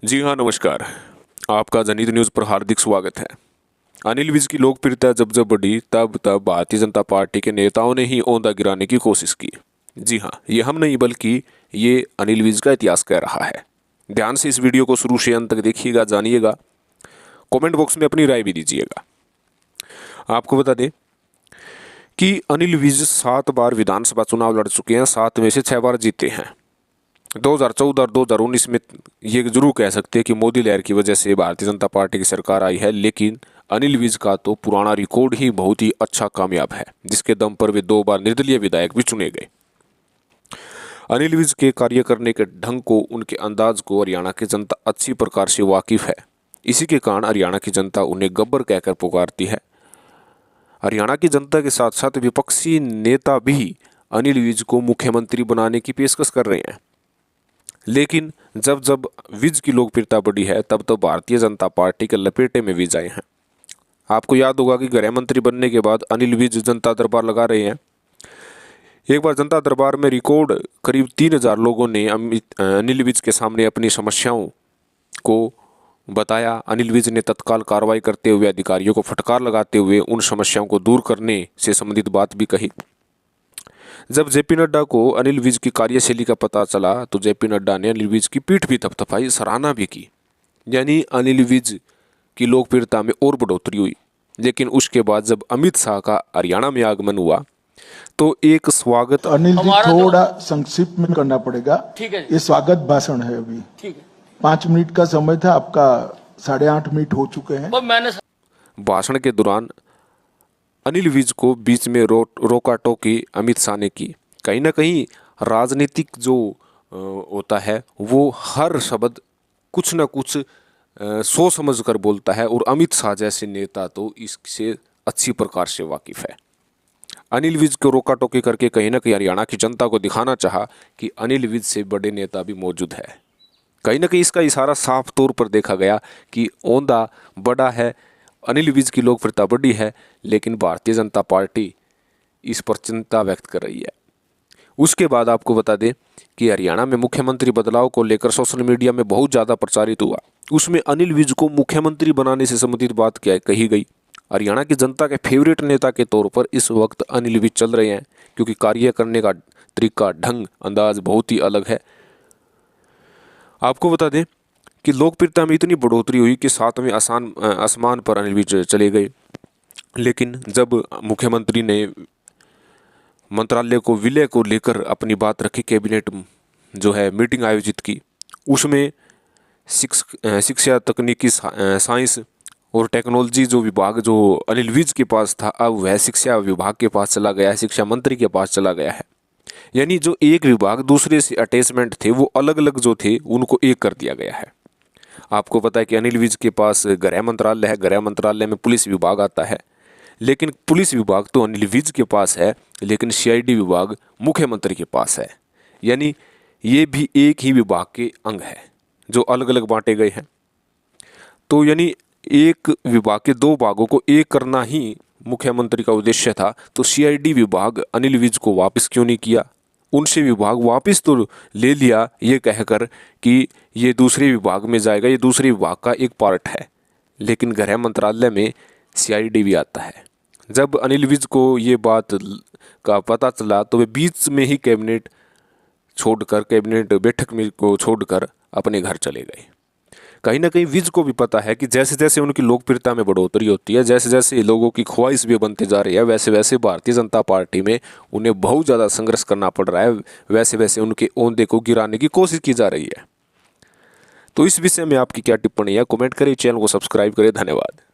जी हाँ, नमस्कार। आपका जनहित न्यूज़ पर हार्दिक स्वागत है। अनिल विज की लोकप्रियता जब जब बढ़ी तब तब भारतीय जनता पार्टी के नेताओं ने ही औंधा गिराने की कोशिश की। जी हाँ, ये हम नहीं बल्कि ये अनिल विज का इतिहास कह रहा है। ध्यान से इस वीडियो को शुरू से अंत तक देखिएगा, जानिएगा। कमेंट बॉक्स में अपनी राय भी दीजिएगा। आपको बता दें कि अनिल विज 7 बार विधानसभा चुनाव लड़ चुके हैं, 7 में से 6 बार जीते हैं। 2014 और 2019 में ये जरूर कह सकते हैं कि मोदी लहर की वजह से भारतीय जनता पार्टी की सरकार आई है, लेकिन अनिल विज का तो पुराना रिकॉर्ड ही बहुत ही अच्छा कामयाब है, जिसके दम पर वे 2 बार निर्दलीय विधायक भी चुने गए। अनिल विज के कार्य करने के ढंग को, उनके अंदाज को हरियाणा की जनता अच्छी प्रकार से वाकिफ है। इसी के कारण हरियाणा की जनता उन्हें गब्बर कहकर पुकारती है। हरियाणा की जनता के साथ साथ विपक्षी नेता भी अनिल विज को मुख्यमंत्री बनाने की पेशकश कर रहे हैं, लेकिन जब जब विज की लोकप्रियता बढ़ी है तब तो भारतीय जनता पार्टी के लपेटे में विज आए हैं। आपको याद होगा कि गृह मंत्री बनने के बाद अनिल विज जनता दरबार लगा रहे हैं। एक बार जनता दरबार में रिकॉर्ड करीब 3000 लोगों ने अनिल विज के सामने अपनी समस्याओं को बताया। अनिल विज ने तत्काल कार्रवाई करते हुए, अधिकारियों को फटकार लगाते हुए उन समस्याओं को दूर करने से संबंधित बात भी कही। जब जेपी नड्डा को अनिल विज की कार्यशैली का पता चला तो जेपी नड्डा ने अनिल विज की पीठ भी थपथपाई, सराहना भी की। यानी अनिल विज की लोकप्रियता में और बढ़ोतरी हुई। लेकिन उसके बाद जब अमित शाह का हरियाणा में आगमन हुआ तो एक स्वागत, अनिल जी थोड़ा संक्षिप्त में करना पड़ेगा। ठीक है। ये स्वागत भाषण है। अभी ठीक है, 5 मिनट का समय था, आपका 8.5 मिनट हो चुके हैं। मैंने भाषण के दौरान अनिल विज को बीच में रोका टोकी अमित शाह ने की। कहीं ना कहीं राजनीतिक जो होता है वो हर शब्द कुछ ना कुछ सोच समझ कर बोलता है, और अमित शाह जैसे नेता तो इससे अच्छी प्रकार से वाकिफ है। अनिल विज को रोका टोकी करके कहीं ना कहीं हरियाणा की जनता को दिखाना चाहा कि अनिल विज से बड़े नेता भी मौजूद है। कहीं ना कहीं इसका इशारा साफ तौर पर देखा गया कि औंधा बड़ा है, अनिल विज की लोकप्रियता बढ़ी है, लेकिन भारतीय जनता पार्टी इस पर चिंता व्यक्त कर रही है। उसके बाद आपको बता दें कि हरियाणा में मुख्यमंत्री बदलाव को लेकर सोशल मीडिया में बहुत ज़्यादा प्रचारित हुआ। उसमें अनिल विज को मुख्यमंत्री बनाने से संबंधित बात क्या कही गई। हरियाणा की जनता के फेवरेट नेता के तौर पर इस वक्त अनिल विज चल रहे हैं, क्योंकि कार्य करने का तरीका, ढंग, अंदाज बहुत ही अलग है। आपको बता दें कि लोकप्रियता में इतनी बढ़ोतरी हुई कि 7वें आसमान पर अनिल विज चले गए। लेकिन जब मुख्यमंत्री ने मंत्रालय को विलय को लेकर अपनी बात रखी, कैबिनेट जो है मीटिंग आयोजित की, उसमें शिक्षा, तकनीकी, साइंस और टेक्नोलॉजी जो विभाग जो अनिल विज के पास था, अब वह शिक्षा विभाग के पास चला गया है, शिक्षा मंत्री के पास चला गया है। यानी जो एक विभाग दूसरे से अटैचमेंट थे वो अलग अलग जो थे उनको एक कर दिया गया है। आपको पता है कि अनिल विज के पास गृह मंत्रालय है, गृह मंत्रालय में पुलिस विभाग आता है, लेकिन पुलिस विभाग तो अनिल विज के पास है, लेकिन सीआईडी विभाग मुख्यमंत्री के पास है। यानी ये भी एक ही विभाग के अंग है जो अलग अलग बांटे गए हैं। तो यानी एक विभाग के 2 भागों को एक करना ही मुख्यमंत्री का उद्देश्य था। तो सीआईडी विभाग अनिल विज को वापस क्यों नहीं किया? उनसे विभाग वापस तो ले लिया, ये कहकर कि ये दूसरे विभाग में जाएगा, ये दूसरे विभाग का एक पार्ट है। लेकिन गृह मंत्रालय में सीआईडी भी आता है। जब अनिल विज को ये बात का पता चला तो वे बीच में ही कैबिनेट बैठक में को छोड़कर अपने घर चले गए। कहीं ना कहीं विज को भी पता है कि जैसे जैसे उनकी लोकप्रियता में बढ़ोतरी होती है, जैसे जैसे लोगों की ख्वाहिश भी बनते जा रही है, वैसे वैसे भारतीय जनता पार्टी में उन्हें बहुत ज़्यादा संघर्ष करना पड़ रहा है, वैसे वैसे उनके औंधे को गिराने की कोशिश की जा रही है। तो इस विषय में आपकी क्या टिप्पणी है? कमेंट करें, चैनल को सब्सक्राइब करें। धन्यवाद।